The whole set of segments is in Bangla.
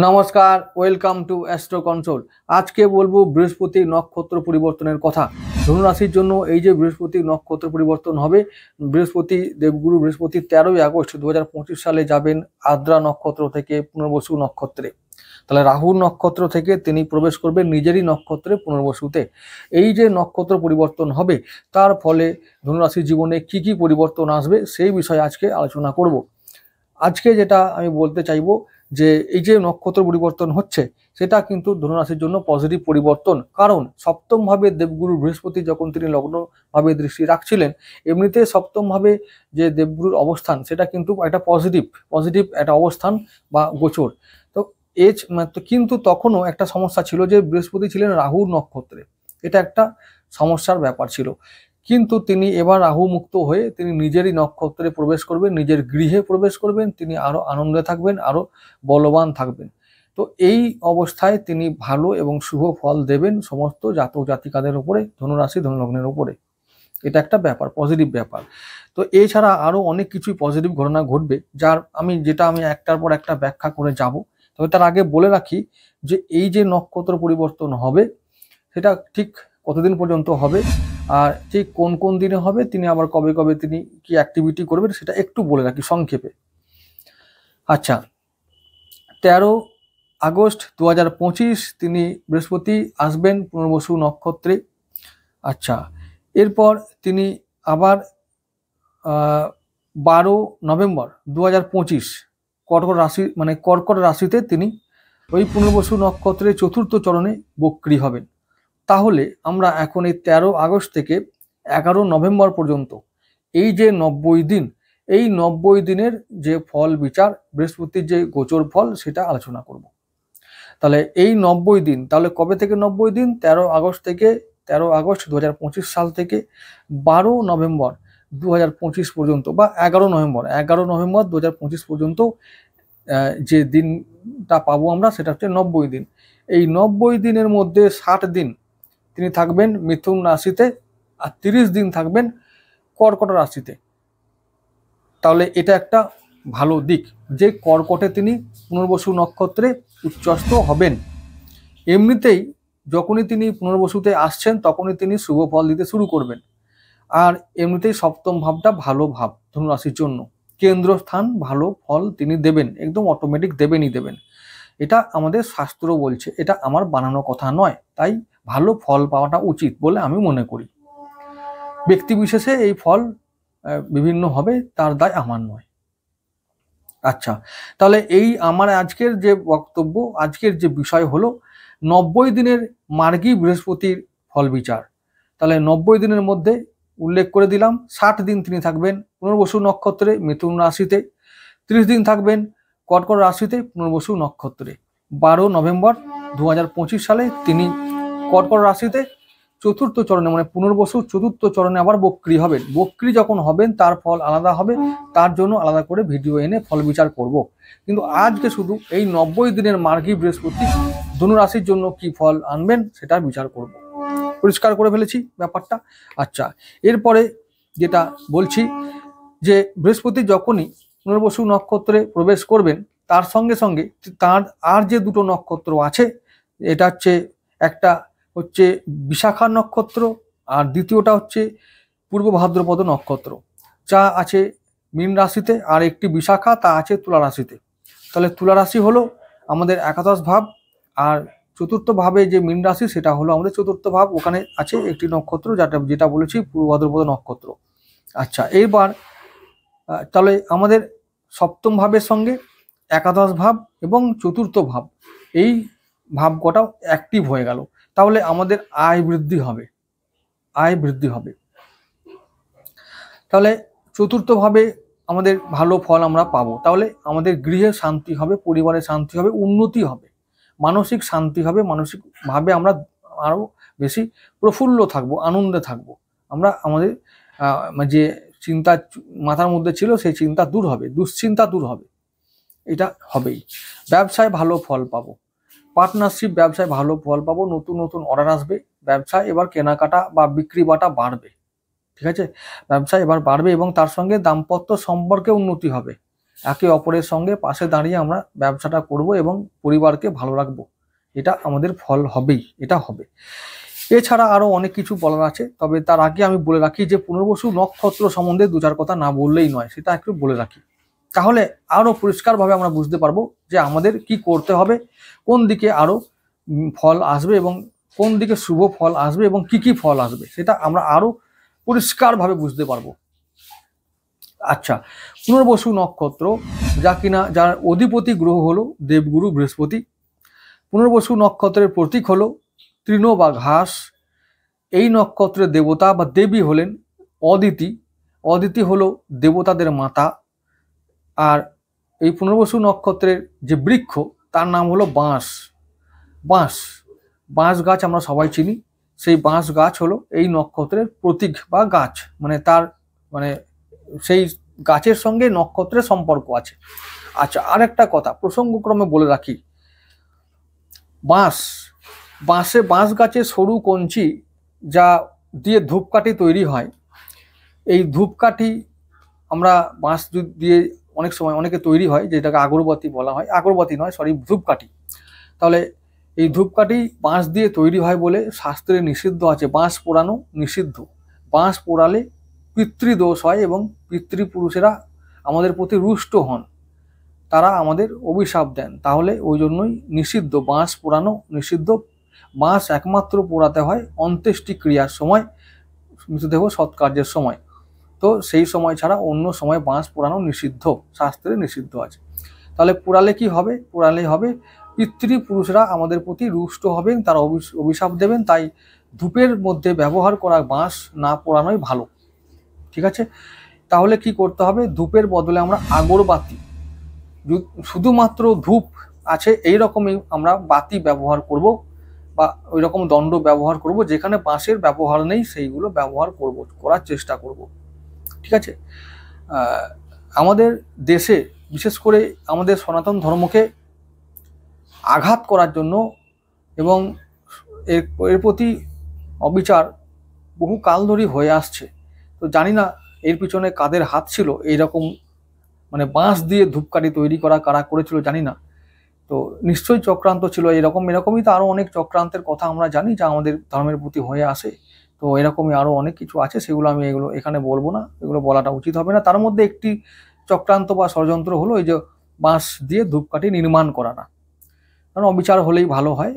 নমস্কার, ওয়েলকাম টু অ্যাস্ট্রো কন্ট্রোল। আজকে বলবো বৃহস্পতি নক্ষত্র পরিবর্তনের কথা। ধনু রাশির জন্য এই যে বৃহস্পতি নক্ষত্র পরিবর্তন হবে, বৃহস্পতি দেবগুরু বৃহস্পতি 13ই আগস্ট 2025 সালে যাবেন আদ্রা নক্ষত্র থেকে পুনর্বসু নক্ষত্রে। তাহলে রাহু নক্ষত্র থেকে তিনি প্রবেশ করবেন নিজেরই নক্ষত্রে পুনর্বসুতে। এই যে নক্ষত্র পরিবর্তন হবে তার ফলে ধনুরাশির জীবনে কি কি পরিবর্তন আসবে সেই বিষয়ে আজকে আলোচনা করব। আজকে যেটা আমি বলতে চাইবো যে এই যে নক্ষত্র পরিবর্তন হচ্ছে সেটা কিন্তু ধনুরাশির জন্য পজিটিভ পরিবর্তন। কারণ সপ্তম ভাবে দেবগুরু বৃহস্পতি যখন তিনি লগ্ন ভাবে দৃষ্টি রাখছিলেন, এমনিতে সপ্তম ভাবে যে দেবগুরুর অবস্থান সেটা কিন্তু একটা পজিটিভ একটা অবস্থান বা গোচর। তো কিন্তু তখনও একটা সমস্যা ছিল যে বৃহস্পতি ছিলেন রাহুর নক্ষত্রে, এটা একটা সমস্যার ব্যাপার ছিল। কিন্তু তিনি এবার রাহু মুক্ত হয়ে তিনি নিজেরই নক্ষত্রে প্রবেশ করবেন, নিজের গৃহে প্রবেশ করবেন, তিনি আরো আনন্দে থাকবেন, আরো বলবান থাকবেন। তো এই অবস্থায় তিনি ভালো এবং শুভ ফল দেবেন সমস্ত জাতক জাতিকাদের উপরে, ধনুরাশি ধনুলগ্নের উপরে। এটা একটা ব্যাপার, পজিটিভ ব্যাপার। তো এছাড়া আরো অনেক কিছুই পজিটিভ ঘটনা ঘটবে, যার আমি একটার পর একটা ব্যাখ্যা করে যাব। তবে তার আগে বলে রাখি যে এই যে নক্ষত্র পরিবর্তন হবে সেটা ঠিক কতদিন পর্যন্ত হবে, আর ঠিক কোন কোন দিনে হবে, তিনি আবার কবে কবে তিনি কি অ্যাক্টিভিটি করবেন সেটা একটু বলে রাখি সংক্ষেপে। আচ্ছা, 13 আগস্ট 2025 তিনি বৃহস্পতি আসবেন পুনর্বসু নক্ষত্রে। আচ্ছা, এরপর তিনি আবার 12 নভেম্বর 2025 কর্কট রাশিতে তিনি ওই পুনর্বসু নক্ষত্রের চতুর্থ চরণে বক্রী হবেন। তাহলে আমরা এখন এই 13 আগস্ট থেকে 11 নভেম্বর পর্যন্ত এই যে 90 দিন, এই 90 দিনের যে ফল বিচার, বৃহস্পতির যে গোচর ফল সেটা আলোচনা করব। তাহলে এই 90 দিন, তাহলে কবে থেকে 90 দিন? 13 আগস্ট থেকে 13 আগস্ট 2025 সাল থেকে 12 নভেম্বর 2025 পর্যন্ত, বা 11 নভেম্বর 2025 পর্যন্ত যে দিনটা পাবো আমরা সেটা হচ্ছে 90 দিন। এই 90 দিনের মধ্যে 60 দিন তিনি থাকবেন মিথুন রাশিতে, আর 30 দিন থাকবেন কর্কট রাশিতে। তাহলে এটা একটা ভালো দিক যে কর্কটে তিনি পুনর্বসু নক্ষত্রে উচ্চস্থ হবেন। এমনিতেই যখনই তিনি পুনর্বসুতে আসছেন তখনই তিনি শুভ ফল দিতে শুরু করবেন। আর এমনিতেই সপ্তম ভাবটা ভালো ভাব ধনুরাশির জন্য, কেন্দ্রস্থান, ভালো ফল তিনি দেবেন, একদম অটোমেটিক দেবেন। এটা আমাদের শাস্ত্র বলছে, এটা আমার বানানো কথা নয়। তাই ভালো ফল পাওয়াটা উচিত বলে আমি মনে করি। ব্যক্তি বিশেষে এই ফল বিভিন্ন হবে, তার দায় আমার নয়। আচ্ছা, তাহলে এই আমার আজকের যে বক্তব্য, আজকের যে বিষয় হলো 90 দিনের মার্গী বৃহস্পতির ফল বিচার। তাহলে 90 দিনের মধ্যে উল্লেখ করে দিলাম 60 দিন তিনি থাকবেন পুনর্বসু নক্ষত্রে মিথুন রাশিতে, 30 দিন থাকবেন কর্কট রাশিতে পুনর্বসু নক্ষত্রে। 12 নভেম্বর 2025 সালে তিনি কর্কট রাশিতে চতুর্থ চরণে, মানে পুনর্বসু চতুর্থ চরণে আবার বক্রী হবেন। বক্রী যখন হবেন তার ফল আলাদা হবে, তার জন্য আলাদা করে ভিডিও এনে ফল বিচার করব। কিন্তু আজকে শুধু এই 90 দিনের মার্গী বৃহস্পতি ধনুরাশির জন্য কি ফল আনবেন সেটা বিচার করব। পরিষ্কার করে ফেলেছি ব্যাপারটা। আচ্ছা, এরপরে যেটা বলছি যে বৃহস্পতি যখনই পুনর্বসু নক্ষত্রে প্রবেশ করবেন তার সঙ্গে সঙ্গে তার আর যে দুটো নক্ষত্র আছে, এটা হচ্ছে একটা হচ্ছে বিশাখা নক্ষত্র, আর দ্বিতীয়টা হচ্ছে পূর্ব ভাদ্রপদ নক্ষত্র, যা আছে মীন রাশিতে, আর একটি বিশাখা তা আছে তুলা রাশিতে। তাহলে তুলা রাশি হলো আমাদের একাদশ ভাব, আর চতুর্থ ভাবে যে মীন রাশি সেটা হলো আমাদের চতুর্থ ভাব। ওখানে আছে একটি নক্ষত্র যেটা বলেছি পূর্ব ভাদ্রপদ নক্ষত্র। আচ্ছা, এইবার তাহলে আমাদের সপ্তম ভাবের সঙ্গে একাদশ ভাব এবং চতুর্থ ভাব, এই ভাব কটাও অ্যাক্টিভ হয়ে গেল। তাহলে আমাদের আয় বৃদ্ধি হবে। তাহলে চতুর্থ ভাবে আমাদের ভালো ফল আমরা পাবো। তাহলে আমাদের গৃহে শান্তি হবে, পরিবারে শান্তি হবে, উন্নতি হবে, মানসিক শান্তি হবে, মানসিকভাবে আমরা আরো বেশি প্রফুল্ল থাকবো, আনন্দে থাকবো। আমরা আমাদের যে চিন্তা মাথার মধ্যে ছিল সেই চিন্তা দূর হবে, দুশ্চিন্তা দূর হবে, এটা হবেই। ব্যবসায় ভালো ফল পাবো, পার্টনারশিপ ব্যবসায় ভালো ফল পাবো, নতুন নতুন অর্ডার আসবে, ব্যবসায় এবার কেনাকাটা বা বিক্রি বাটা বাড়বে। ঠিক আছে, ব্যবসা এবার বাড়বে এবং তার সঙ্গে দাম্পত্য সম্পর্কে উন্নতি হবে। একে অপরের সঙ্গে পাশে দাঁড়িয়ে আমরা ব্যবসাটা করব এবং পরিবারকে ভালো রাখবো, এটা আমাদের ফল হবেই, এটা হবে। এছাড়া আরো অনেক কিছু বলার আছে, তবে তার আগে আমি বলে রাখি যে পুনর্বসু নক্ষত্র সম্বন্ধে দু চার কথা না বললেই নয়, সেটা একটু বলে রাখি। তাহলে আরো পরিষ্কারভাবে আমরা বুঝতে পারবো যে আমাদের কি করতে হবে, কোন দিকে আরো ফল আসবে এবং কোন দিকে শুভ ফল আসবে এবং কি কি ফল আসবে, সেটা আমরা আরো পরিষ্কারভাবে বুঝতে পারবো। আচ্ছা, পুনর্বসু নক্ষত্র যা কিনা, যার অধিপতি গ্রহ হলো দেবগুরু বৃহস্পতি। পুনর্বসু নক্ষত্রের প্রতীক হলো তৃণ বা ঘাস। এই নক্ষত্রের দেবতা বা দেবী হলেন অদিতি। অদিতি হলো দেবতাদের মাতা। আর এই পুনর্বসু নক্ষত্রের যে বৃক্ষ তার নাম হলো বাঁশ। বাঁশ বাঁশ গাছ আমরা সবাই চিনি, সেই বাঁশ গাছ হলো এই নক্ষত্রের প্রতীক বা গাছ, মানে তার মানে সেই গাছের সঙ্গে নক্ষত্রের সম্পর্ক আছে। আচ্ছা, আরেকটা কথা প্রসঙ্গক্রমে বলে রাখি, বাঁশ গাছের সরু কঞ্চি যা দিয়ে ধূপকাঠি তৈরি হয়, এই ধূপকাঠি আমরা বাঁশ দিয়ে অনেক সময় অনেকে তৈরি হয়, যেটাকে আগরবাতি বলা হয়, আগরবাতি নয় সরি, ধূপকাঠি। তাহলে এই ধূপকাঠি বাঁশ দিয়ে তৈরি হয় বলে শাস্ত্রে নিষিদ্ধ আছে, বাঁশ পোড়ানো নিষিদ্ধ। বাঁশ পোড়ালে পিতৃদোষ হয় এবং পিতৃপুরুষেরা আমাদের প্রতি রুষ্ট হন, তারা আমাদের অভিশাপ দেন, তাহলে ওই জন্যই নিষিদ্ধ, বাঁশ পোড়ানো নিষিদ্ধ। বাঁশ একমাত্র পোড়াতে হয় অন্ত্যেষ্টি ক্রিয়ার সময়, মৃতদেহ সৎকার্যের সময়, তো সেই সময় ছাড়া অন্য সময় বাঁশ পোড়ানো নিষিদ্ধ, শাস্ত্রে নিষিদ্ধ আছে। তাহলে পোড়ালে কি হবে? পোড়ালে হবে পিতৃপুরুষরা আমাদের প্রতি রুষ্ট হবেন, তারা অভিশাপ দেবেন, তাই ধূপের মধ্যে ব্যবহার করা বাঁশ না পোড়ানোই ভালো। ঠিক আছে, তাহলে কি করতে হবে? ধূপের বদলে আমরা আগরবাতি, শুধুমাত্র ধূপ আছে এই রকমই আমরা বাতি ব্যবহার করব, বা ওই রকম দণ্ড ব্যবহার করব, যেখানে বাঁশের ব্যবহার নেই সেইগুলো ব্যবহার করার চেষ্টা করব। ঠিক আছে, আমাদের দেশে বিশেষ করে আমাদের সনাতন ধর্মকে আঘাত করার জন্য এবং এর প্রতি অবিচার বহু কাল ধরেই হয়ে আসছে। তো জানি না এর পিছনে কাদের হাত ছিল, এইরকম মানে বাঁশ দিয়ে ধূপকাঠি তৈরি করা কারা করেছিল জানি না, তো নিশ্চয়ই চক্রান্ত ছিল। এরকমই তো আরো অনেক চক্রান্তের কথা আমরা জানি যা আমাদের ধর্মের প্রতি হয়ে আসে। তো এরকমই আরো অনেক কিছু আছে, সেগুলো আমি এখানে বলবো না, এগুলো বলাটা উচিত হবে না। তার মধ্যে একটি চক্রান্ত বা ষড়যন্ত্র হলো এই যে বাঁশ দিয়ে ধূপকাঠি নির্মাণ করা না, কারণ অবিচার হলেই ভালো হয়,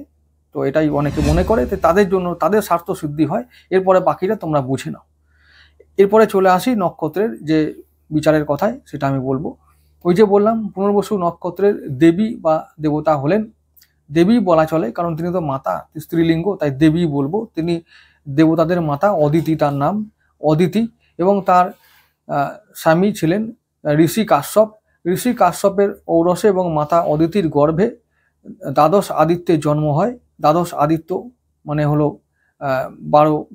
তো এটাই অনেকে মনে করে, তো তাদের জন্য তাদের স্বার্থ সিদ্ধি হয়। এরপরে বাকিটা তোমরা বুঝে নাও। এরপরে চলে আসি নক্ষত্রের যে বিচারের কথায়, সেটা আমি বলবো। ওই যে বললাম পুনর্বসু নক্ষত্রের দেবী বা দেবতা হলেন, দেবী বলা চলে কারণ তিনি তো মাতা, স্ত্রীলিঙ্গ, তাই দেবী বলবো। তিনি দেবতাদের মাতা, অদিতি তার নাম, অদিতি। এবং তার স্বামী ছিলেন ঋষি কাশ্যপ। ঋষি কাশ্যপের ঔরসে এবং মাতা অদিতির গর্ভে দ্বাদশ আদিত্যের জন্ম হয়। দ্বাদশ আদিত্য মানে হলো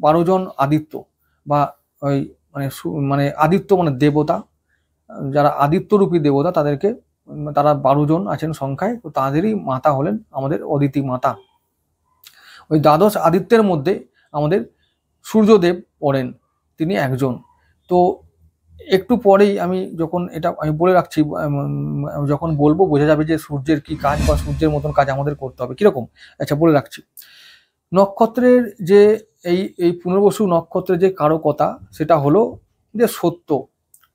12 জন আদিত্য, বা ওই মানে আদিত্য মানে দেবতা, যারা আদিত্যরূপী দেবতা তাদেরকে, তারা 12 জন আছেন সংখ্যায়, তো তাদেরই মাতা হলেন আমাদের অদিতি মাতা। ওই দ্বাদশ আদিত্যের মধ্যে আমাদের সূর্যদেব পড়েন, তিনি একজন। তো একটু পরেই আমি বলে রাখছি, যখন বলবো বোঝা যাবে যে সূর্যের কি কাজ বা সূর্যের মতন কাজ আমাদের করতে হবে কিরকম। আচ্ছা, বলে রাখছি। নক্ষত্রের যে এই পুনর্বসু নক্ষত্রের যে কারকতা, সেটা হলো যে সত্য,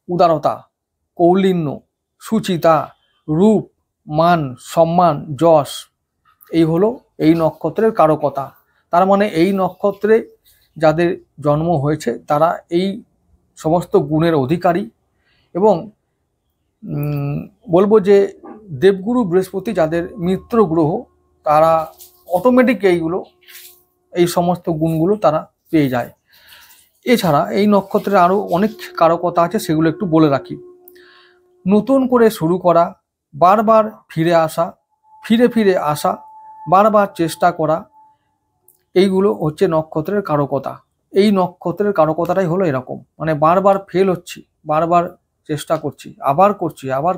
উদারতা, কৌলিন্য, সুচিতা, রূপ, মান, সম্মান, যশ, এই হলো এই নক্ষত্রের কারকতা। তার মানে এই নক্ষত্রে যাদের জন্ম হয়েছে তারা এই সমস্ত গুণের অধিকারী। এবং বলবো যে দেবগুরু বৃহস্পতি যাদের মিত্র গ্রহ, তারা অটোমেটিক এই সমস্ত গুণগুলো তারা পেয়ে যায়। এছাড়া এই নক্ষত্রের আরো অনেক কারকতা আছে, সেগুলো একটু বলে রাখি। নতুন করে শুরু করা, বারবার ফিরে আসা, ফিরে আসা, বারবার চেষ্টা করা, এইগুলো হচ্ছে নক্ষত্রের কারকতা। এই নক্ষত্রের কারকতাটাই হলো এরকম, মানে বারবার ফেল হচ্ছি, বারবার চেষ্টা করছি, আবার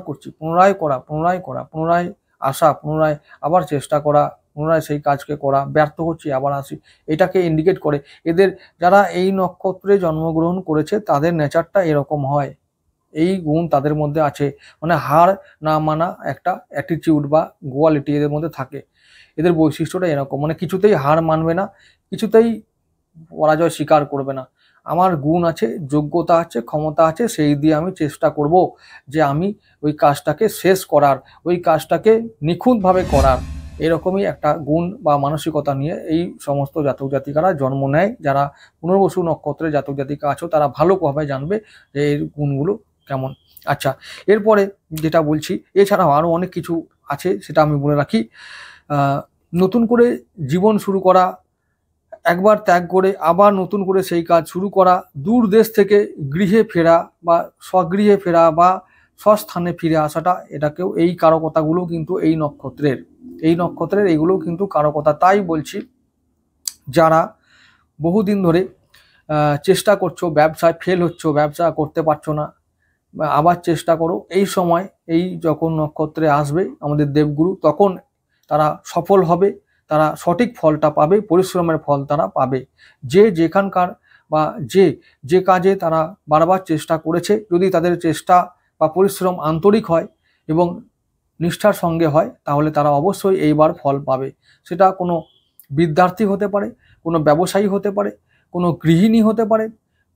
করছি, পুনরায় করা, পুনরায় আসা, পুনরায় আবার চেষ্টা করা, পুনরায় সেই কাজকে করা, ব্যর্থ হচ্ছি, আবার আসি, এটাকে ইন্ডিকেট করে। যারা এই নক্ষত্রে জন্মগ্রহণ করেছে তাদের নেচারটা এরকম হয়। এই গুণ তাদের মধ্যে আছে, মানে হার না মানা একটা অ্যাটিটিউড বা কোয়ালিটি এদের মধ্যে থাকে। এদের বৈশিষ্ট্যটা এরকম, মানে কিছুতেই হার মানবে না, কিছুতেই পরাজয় স্বীকার করবে না। আমার গুণ আছে, যোগ্যতা আছে, ক্ষমতা আছে, সেই দিয়ে আমি চেষ্টা করব যে আমি ওই কাজটাকে শেষ করার, ওই কাজটাকে নিখুঁতভাবে করার। এরকমই একটা গুণ বা মানসিকতা নিয়ে এই সমস্ত জাতক জাতিকারা জন্ম নেয়। যারা পুনর্বসু নক্ষত্রের জাতক জাতিকা আছো তারা ভালোভাবে জানবে যে এই গুণগুলো কেমন। আচ্ছা, এরপরে যেটা বলছি, এছাড়াও আরও অনেক কিছু আছে, সেটা আমি বলে রাখি। নতুন করে জীবন শুরু করা, একবার ত্যাগ করে আবার নতুন করে সেই কাজ শুরু করা, দূর দেশ থেকে গৃহে ফেরা বা স্বগৃহে ফেরা বা স্বস্থানে ফিরে আসাটা, এটাকেও এই কারকতাগুলো কিন্তু এই নক্ষত্রের এইগুলোও কিন্তু কারকতা। তাই বলছি, যারা বহুদিন ধরে চেষ্টা করছো, ব্যবসায় ফেল হচ্ছ, ব্যবসা করতে পারছো না, আবার চেষ্টা করো। এই সময়, এই যখন নক্ষত্রে আসবে আমাদের দেবগুরু, তখন তারা সফল হবে, তারা সঠিক ফলটা পাবে, পরিশ্রমের ফল তারা পাবে। যে যেখানকার বা যে কাজে তারা বারবার চেষ্টা করেছে, যদি তাদের চেষ্টা বা পরিশ্রম আন্তরিক হয় এবং নিষ্ঠার সঙ্গে হয়, তাহলে তারা অবশ্যই এইবার ফল পাবে। সেটা কোনো বিদ্যার্থী হতে পারে, কোনো ব্যবসায়ী হতে পারে, কোনো গৃহিণী হতে পারে,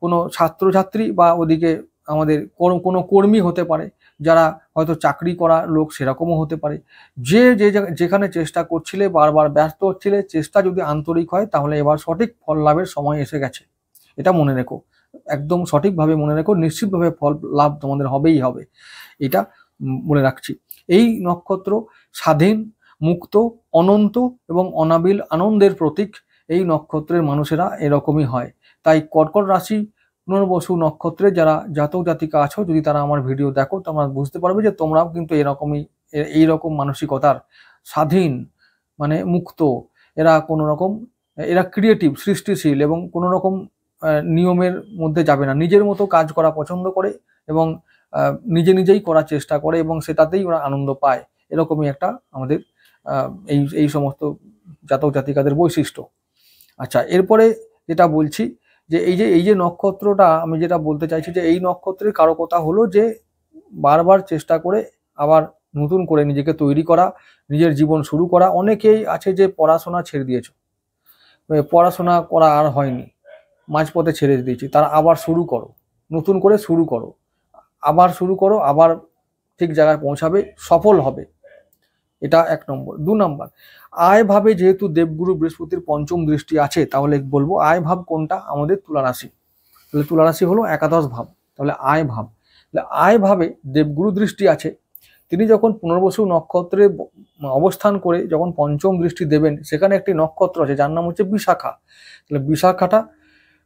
কোনো ছাত্রছাত্রী বা ওদিকে আমাদের কোনো কর্মী হতে পারে, যারা হয়তো চাকরি করা লোক সেরকমও হতে পারে। যেখানে চেষ্টা করছিলে, বারবার ব্যস্ত হচ্ছিলে, চেষ্টা যদি আন্তরিক হয়, তাহলে এবার সঠিক ফল লাভের সময় এসে গেছে। এটা মনে রেখো, একদম সঠিকভাবে মনে রেখো, নিশ্চিতভাবে ফল লাভ তোমাদের হবেই হবে, এটা বলে রাখছি। এই নক্ষত্র স্বাধীন, মুক্ত, অনন্ত এবং অনাবিল আনন্দের প্রতীক। এই নক্ষত্রের মানুষেরা এরকমই হয়। তাই কর্কট রাশি পুনর্বসু নক্ষত্রে যারা জাতক জাতিকা আছো, যদি তারা আমার ভিডিও দেখো, তোমরা বুঝতে পারবে যে তোমরাও কিন্তু এইরকম মানসিকতার, স্বাধীন মানে মুক্ত। এরা ক্রিয়েটিভ, সৃষ্টিশীল এবং কোনো রকম নিয়মের মধ্যে যাবে না, নিজের মতো কাজ করা পছন্দ করে এবং নিজেই করার চেষ্টা করে এবং সেটাতেই ওরা আনন্দ পায়। এরকমই একটা আমাদের এই সমস্ত জাতক জাতিকাদের বৈশিষ্ট্য। আচ্ছা, এরপরে যেটা বলছি, যে এই যে নক্ষত্রটা, আমি যেটা বলতে চাইছি যে এই নক্ষত্রের কারকতা হলো যে বারবার চেষ্টা করে আবার নতুন করে নিজেকে তৈরি করা, নিজের জীবন শুরু করা। অনেকেই আছে যে পড়াশোনা ছেড়ে দিয়েছো, পড়াশোনা করা আর হয়নি, মাঝপথে ছেড়ে দিয়েছি, তারা আবার শুরু করো, নতুন করে শুরু করো, আবার শুরু করো, আবার ঠিক জায়গায় পৌঁছাবে, সফল হবে। এটা 1 নম্বর। 2 নম্বর, আয় ভাবে যেহেতু দেবগুরু বৃহস্পতির পঞ্চম দৃষ্টি আছে, তাহলে বলবো আয় ভাব কোনটা? আমাদের তুলা রাশি। তাহলে তুলা রাশি হলো একাদশ ভাব, তাহলে আয় ভাব। তাহলে আয় ভাবে দেবগুরু দৃষ্টি আছে, তিনি যখন পুনর্বসু নক্ষত্রে অবস্থান করে যখন পঞ্চম দৃষ্টি দেবেন, সেখানে একটি নক্ষত্র আছে যার নাম হচ্ছে বিশাখা। তাহলে বিশাখাটা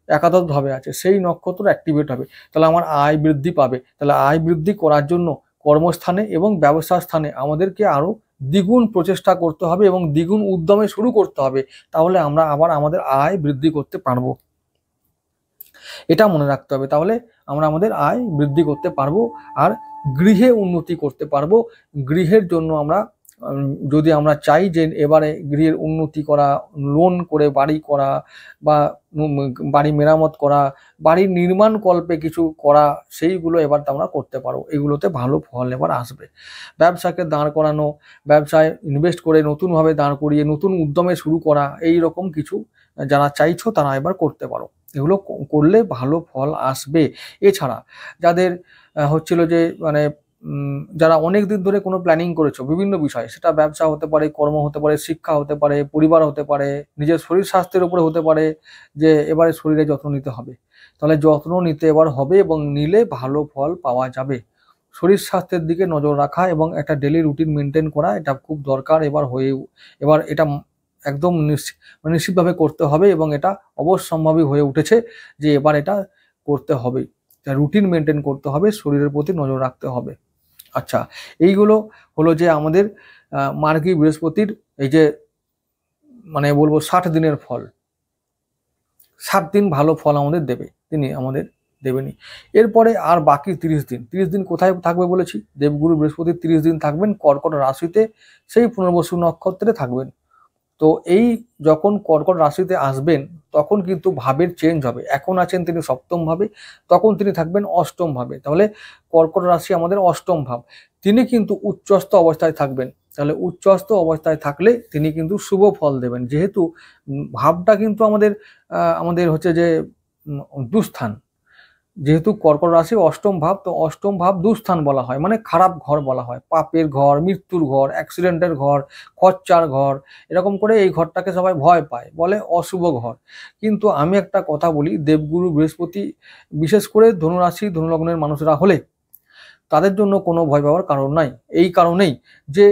একাদশ ভাবে আছে, সেই নক্ষত্র অ্যাক্টিভেট হবে, তাহলে আমার আয় বৃদ্ধি পাবে। তাহলে আয় বৃদ্ধি করার জন্য কর্মস্থানে এবং ব্যবসা স্থানে আমাদেরকে আরো দ্বিগুণ প্রচেষ্টা করতে হবে এবং দ্বিগুণ উদ্যমে শুরু করতে হবে, তাহলে আমরা আবার আমাদের আয় বৃদ্ধি করতে পারবো। এটা মনে রাখতে হবে, তাহলে আমরা আমাদের আয় বৃদ্ধি করতে পারবো আর গৃহে উন্নতি করতে পারবো। গৃহের জন্য আমরা যদি আমরা চাই যে এবারে গৃহের উন্নতি করা, লোন করে বাড়ি করা বা বাড়ি মেরামত করা, বাড়ির নির্মাণ কল্পে কিছু করা, সেইগুলো এবার আমরা করতে পারবো, এগুলোতে ভালো ফল এবার আসবে। ব্যবসাকে দাঁড় করানো, ব্যবসায় ইনভেস্ট করে নতুনভাবে দাঁড় করিয়ে নতুন উদ্যমে শুরু করা, এই রকম কিছু যারা চাইছো তারা এবার করতে পারো, এগুলো করলে ভালো ফল আসবে। এছাড়া যাদের হচ্ছিল যে মানে যারা অনেক দিন ধরে কোনো প্ল্যানিং করেছো বিভিন্ন বিষয়, সেটা ব্যবসা হতে পারে, কর্ম হতে পারে, শিক্ষা হতে পারে, পরিবার হতে পারে, নিজের শরীর স্বাস্থ্যের উপরে হতে পারে, যে এবারে শরীরে যত্ন নিতে হবে, তাহলে যত্ন নিতে এবার হবে এবং নিলে ভালো ফল পাওয়া যাবে। শরীর স্বাস্থ্যের দিকে নজর রাখা এবং একটা ডেলি রুটিন মেনটেন করা, এটা খুব দরকার এবার এটা একদম নিশ্চিতভাবে করতে হবে এবং এটা অবশ্যম্ভাবী হয়ে উঠেছে যে এবার এটা করতে হবে, রুটিন মেনটেন করতে হবে, শরীরের প্রতি নজর রাখতে হবে। আচ্ছা, এইগুলো হলো যে আমাদের মার্গী বৃহস্পতির এই যে মানে বলবো 60 দিনের ফল। 7 দিন ভালো ফল আমাদের দেবে, তিনি আমাদের দেবেনি। এরপরে আর বাকি 30 দিন, 30 দিন কোথায় থাকবে বলেছি? দেবগুরু বৃহস্পতি 30 দিন থাকবেন কর্কট রাশিতে, সেই পুনর্বসু নক্ষত্রে থাকবেন। তো এই যখন কর্কট রাশিতে আসবেন তখন কিন্তু ভাবের চেঞ্জ হবে। এখন আছেন তিনি সপ্তম ভাবে, তখন তিনি থাকবেন অষ্টম ভাবে। তাহলে কর্কট রাশি আমাদের অষ্টম ভাব, তিনি কিন্তু উচ্চস্থ অবস্থায় থাকবেন। তাহলে উচ্চস্থ অবস্থায় থাকলে তিনি কিন্তু শুভ ফল দেবেন, যেহেতু ভাবটা কিন্তু আমাদের হচ্ছে যে দুস্থান। যেহেতু কর্কট রাশি অষ্টম ভাব, তো অষ্টম ভাব দুস্থান বলা হয়, মানে খারাপ ঘর বলা হয়, পাপের ঘর, মৃত্যুর ঘর, অ্যাক্সিডেন্টের ঘর, খরচার ঘর, এরকম করে এই ঘরটাকে সবাই ভয় পায়, বলে অশুভ ঘর। কিন্তু আমি একটা কথা বলি, দেবগুরু বৃহস্পতি বিশেষ করে ধনুরাশি ধনুলগ্নের মানুষরা হলে তাদের জন্য কোনো ভয় পাওয়ার কারণ নাই। এই কারণেই যে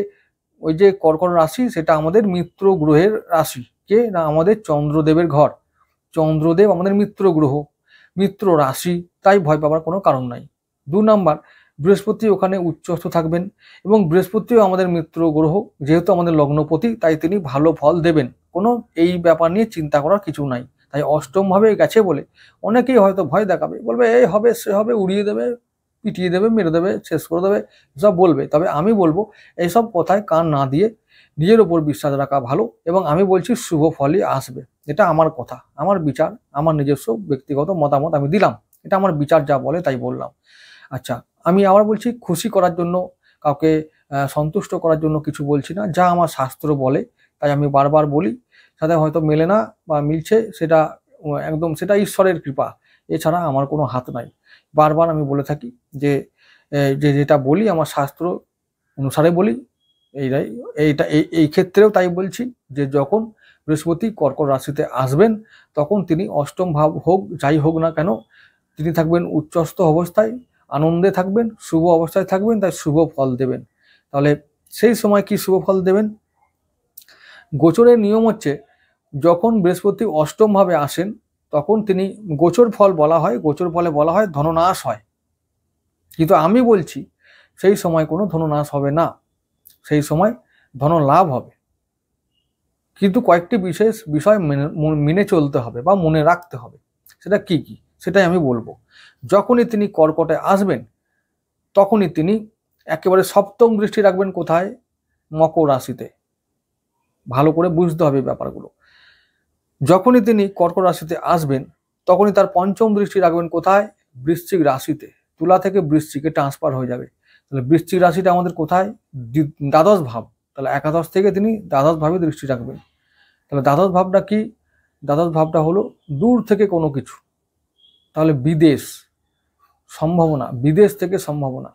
ওই যে কর্কট রাশি সেটা আমাদের মিত্র গ্রহের রাশি, কে না আমাদের চন্দ্রদেবের ঘর। চন্দ্রদেব আমাদের মিত্র গ্রহ, মিত্র রাশি, তাই ভয় পাওয়ার কোনো কারণ নাই। 2 নাম্বার, বৃহস্পতি ওখানে উচ্চস্থ থাকবেন এবং বৃহস্পতিও আমাদের মিত্র গ্রহ, যেহেতু আমাদের লগ্নপতি, তাই তিনি ভালো ফল দেবেন। কোনো এই ব্যাপার নিয়ে চিন্তা করার কিছু নাই। তাই অষ্টম ভাবে গেছে বলে অনেকেই হয়তো ভয় দেখাবে, বলবে এই হবে সে হবে, উড়িয়ে দেবে, পিটিয়ে দেবে, মেরে দেবে, শেষ করে দেবে, সব বলবে। তবে আমি বলবো এইসব কথায় কান না দিয়ে নিজের উপর বিশ্বাস রাখা ভালো, এবং আমি বলছি শুভ ফলই আসবে। এটা আমার কথা, আমার বিচার, আমার নিজস্ব ব্যক্তিগত মতামত আমি দিলাম, এটা আমার বিচার যা বলে তাই বললাম। আচ্ছা, আমি আবার বলছি, খুশি করার জন্য, কাউকে সন্তুষ্ট করার জন্য কিছু বলছি না, যা আমার শাস্ত্র বলে তাই আমি বারবার বলি। সাথে হয়তো মেলে না বা মিলছে, সেটা একদম সেটা ঈশ্বরের কৃপা, এছাড়া আমার কোনো হাত নাই। বারবার আমি বলে থাকি যে যেটা বলি আমার শাস্ত্র অনুসারে বলি। এইটাই, এই ক্ষেত্রেও তাই বলছি যে যখন বৃহস্পতি কর্কট রাশিতে আসবেন তখন তিনি অষ্টম ভাব হোক যাই হোক না কেন, তিনি থাকবেন উচ্চস্থ অবস্থায়, আনন্দে থাকবেন, শুভ অবস্থায় থাকবেন, তাই শুভ ফল দেবেন। তাহলে সেই সময় কি শুভ ফল দেবেন? গোচরের নিয়ম হচ্ছে, যখন বৃহস্পতি অষ্টম ভাবে আসেন তখন তিনি গোচর ফল বলা হয়, গোচর ফলে বলা হয় ধননাশ হয়। কিন্তু আমি বলছি সেই সময় কোনো ধননাশ হবে না, সেই সময় ধন লাভ হবে। কিন্তু কয়েকটি বিশেষ বিষয় মেনে চলতে হবে বা মনে রাখতে হবে। সেটা কি কি সেটাই আমি বলবো। যখনই তিনি কর্কটে আসবেন তখনই তিনি একেবারে সপ্তম দৃষ্টি রাখবেন কোথায়? মকর রাশিতে। ভালো করে বুঝতে হবে ব্যাপারগুলো। যখনই তিনি কর্কট রাশিতে আসবেন তখনই তার পঞ্চম দৃষ্টি রাখবেন কোথায়? বৃশ্চিক রাশিতে। তুলা থেকে বৃশ্চিকে ট্রান্সফার হয়ে যাবে। তাহলে বৃশ্চিক রাশিটা আমাদের কোথায়? দ্বাদশ ভাব। তাহলে একাদশ থেকে তিনি দ্বাদশ ভাবে দৃষ্টি রাখবেন। তাহলে দ্বাদশ ভাবটা কি? দ্বাদশ ভাবটা হলো দূর থেকে কোনো কিছু, তাহলে বিদেশ সম্ভাবনা, বিদেশ থেকে সম্ভাবনা।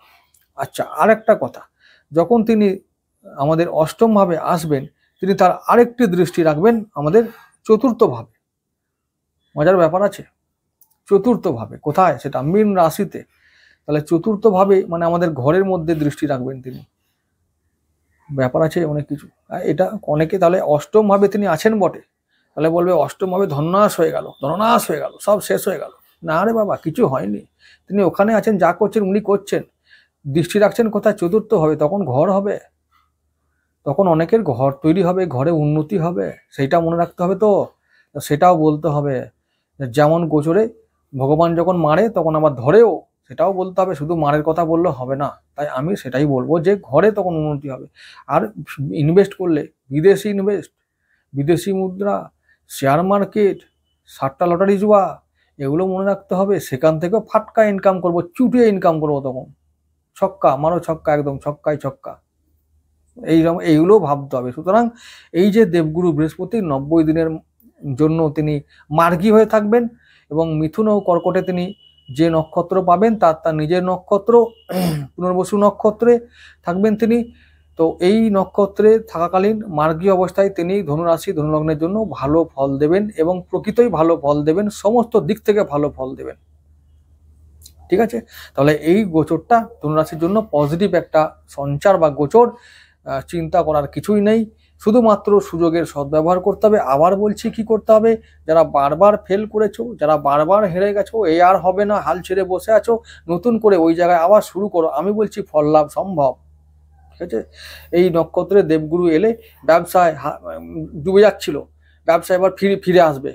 আচ্ছা, আর একটা কথা, যখন তিনি আমাদের অষ্টম ভাবে আসবেন তিনি তার আরেকটি দৃষ্টি রাখবেন আমাদের চতুর্থ ভাবে। মজার ব্যাপার আছে, চতুর্থ ভাবে কোথায়? সেটা মীন রাশিতে। তাহলে চতুর্থ ভাবে মানে আমাদের ঘরের মধ্যে দৃষ্টি রাখবেন তিনি। ব্যাপার আছে অনেক কিছু। এটা অনেকে তাহলে অষ্টম ভাবে তিনি আছেন বটে, তাহলে বলবে অষ্টম ভাবে ধননাশ হয়ে গেল, ধননাশ হয়ে গেল, সব শেষ হয়ে গেল। না রে বাবা, কিছু হয়নি। তিনি ওখানে আছেন, যা করছেন উনি করছেন। দৃষ্টি রাখছেন কোথায়? চতুর্থ হবে। তখন ঘর হবে, তখন অনেকের ঘর তৈরি হবে, ঘরে উন্নতি হবে, সেইটা মনে রাখতে হবে। তো সেটাও বলতে হবে। যেমন গোচরে ভগবান যখন মারে তখন আবার ধরেও, সেটাও বলতে হবে। শুধু মারের কথা বললে হবে না। তাই আমি সেটাই বলবো যে ঘরে তখন উন্নতি হবে। আর ইনভেস্ট করলে বিদেশি ইনভেস্ট, বিদেশি মুদ্রা, শেয়ার মার্কেট, 7টা লটারি জুয়া, এগুলো মনে রাখতে হবে। সেখান থেকেও ফাটকা ইনকাম করবো, চুটিয়ে ইনকাম করবো। তখন ছক্কা মারো, ছক্কা, একদম ছক্কায় ছক্কা। এইগুলো ভাবতে হবে। সুতরাং এই যে দেবগুরু বৃহস্পতি 90 দিনের জন্য তিনি মার্গী হয়ে থাকবেন, এবং মিথুন ও কর্কটে তিনি যে নক্ষত্র পাবেন তার নিজের নক্ষত্র পুনর্বসু নক্ষত্রে থাকবেন তিনি। তো এই নক্ষত্রে থাকাকালীন মার্গী অবস্থায় তিনি ধনুরাশি ধনুলগ্নের জন্য ভালো ফল দেবেন, এবং প্রকৃতই ভালো ফল দেবেন, সমস্ত দিক থেকে ভালো ফল দেবেন। ঠিক আছে? তাহলে এই গোচরটা ধনুরাশির জন্য পজিটিভ একটা সঞ্চার বা গোচর। চিন্তা করার কিছুই নেই, শুধুমাত্র সুযোগের সদ্ব্যবহার করতে হবে। আবার বলছি, কি করতে হবে? যারা বারবার ফেল করেছো, যারা বারবার হেরে গেছো, এই আর হবে না, হাল ছেড়ে বসে আছো, নতুন করে ওই জায়গায় আবার শুরু করো। আমি বলছি ফল লাভ সম্ভব। ঠিক আছে? এই নক্ষত্রে দেবগুরু এলে ব্যবসায় ডুবে যাচ্ছিল, ব্যবসা এবার ফিরে আসবে,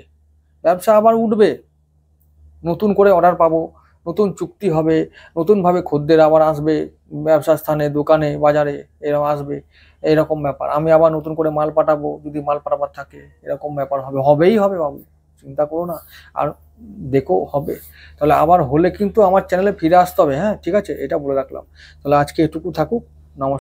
ব্যবসা আবার উঠবে, নতুন করে অর্ডার পাবো, নতুন চুক্তি হবে, নতুনভাবে খদ্দের আবার আসবে, ব্যবসা স্থানে, দোকানে, বাজারে এরকম আসবে। এরকম ব্যাপার। আমি আবার নতুন করে মাল পাঠাবো, যদি মাল পাঠাবার থাকে এরকম ব্যাপার হবে, হবেই হবে বাবু, চিন্তা করো না। আর দেখো হবে, তাহলে আবার হলে কিন্তু আমার চ্যানেলে ফিরে আসতে হবে, হ্যাঁ ঠিক আছে, এটা বলে রাখলাম। তাহলে আজকে এটুকু থাকুক, নমস্কার।